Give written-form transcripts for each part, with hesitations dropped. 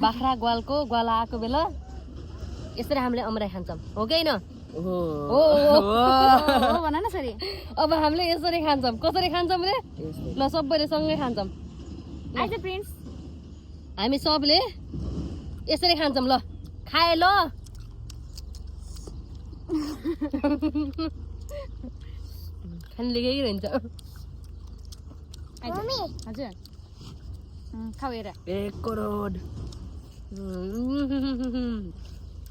बाख्रा ग्वालको ग्वाला आएको बेला यसरी हामीले अमराई खान्छौँ हो कि होइन हो भन न सरी अब हामीले यसरी खान्छौँ कसरी खान्छौँ रे ल सबैले सँगै खान्छौँ आइज प्रिन्स हामी सबले यसरी खान्छौँ ल खाए ल खाने लेखिरहन्छ हजुर खाऊ हेर 1 करोड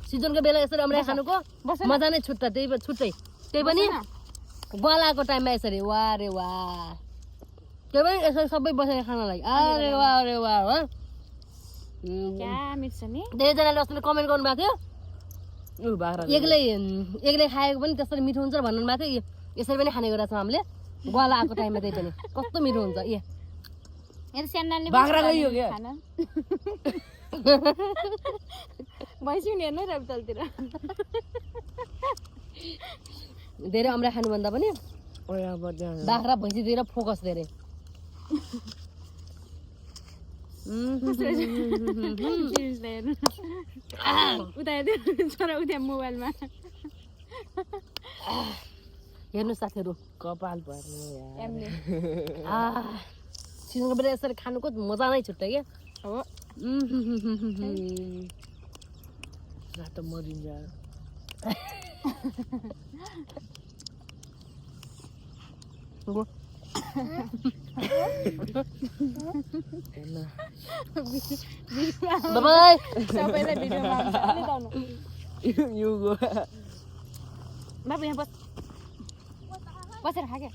सिजनको बेला यसरी अमराई खानुको मजा नै छुट्टा छुट्टै त्यही पनि ग्वालाको टाइममा यसरी वाह रे वाह त्यही पनि यसरी सबै बसेर खानलाई अरे वाह हो क्या मिठो छ नि धेरैजनाले अस्ति कमेन्ट गर्नुभएको थियो एक्लै खाएको पनि त्यसरी मिठो हुन्छ भन्नु भएको थियो यसरी पनि खाने गरेको छौँ हामीले ग्वाला आएको टाइममा त्यही पनि कस्तो मिठो हुन्छ हेर स्यान्डालले बाख्रा गयो क्या भैँसी नि हेर्नु रवितलतिर धेरै अमराई खानुभन्दा पनि बाख्रा भैँसीतिर फोकस धेरै उता हेर्दै छोरा उता मोबाइलमा हेर्नु साथीहरू कपाल पर्ने यार सिजनको बेला यसरी खानुको मजा नै छुट्टै क्या हो त मरिन्छ बाइ सबैलाई भिडियोमा यो गो बाबु यहाँ बस बसेर खा क्या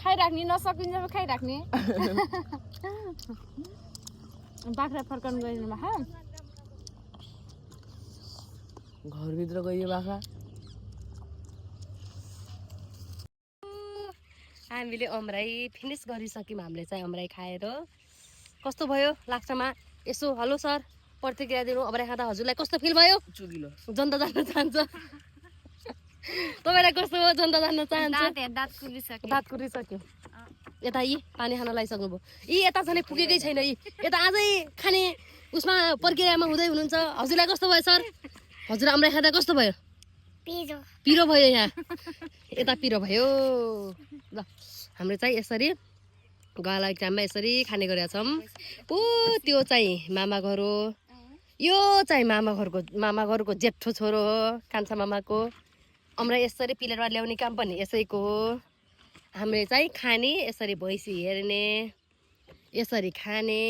खाइराख्ने नसकिन्छ खाइराख्ने बाख्रा फर्काउनु गइदिनुमा खा घरभित्र गयो बाख्रा हामीले अमराई फिनिस गरिसक्यौँ हामीले चाहिँ अमराई खाएर कस्तो भयो लास्टमा यसो हेलो सर प्रतिक्रिया दिनु अमराई खाँदा हजुरलाई कस्तो फिल भयो चुगिलो जनता जान्न चाहन्छ तपाईँलाई कस्तो भयो जनता जान्न चाहन्छ दाँत कुरिसक्यो यता यी पानी खान लगाइसक्नुभयो यी यता छने पुगेकै छैन यी यता आजै खाने उसमा प्रक्रियामा हुँदै हुनुहुन्छ हजुरलाई कस्तो भयो सर हजुर अमराई खाँदा कस्तो भयो पिरो भयो यहाँ यता पिरो भयो ल हाम्रो चाहिँ यसरी गाला टाइममा यसरी खाने गरेका छौँ ऊ त्यो चाहिँ मामा घर हो यो चाहिँ मामा घरको जेठो छोरो हो कान्छा मामाको अमराई यसरी प्लेटमा ल्याउने काम पनि यसैको हो हामीले चाहिँ खाने यसरी भैँसी हेर्ने यसरी खाने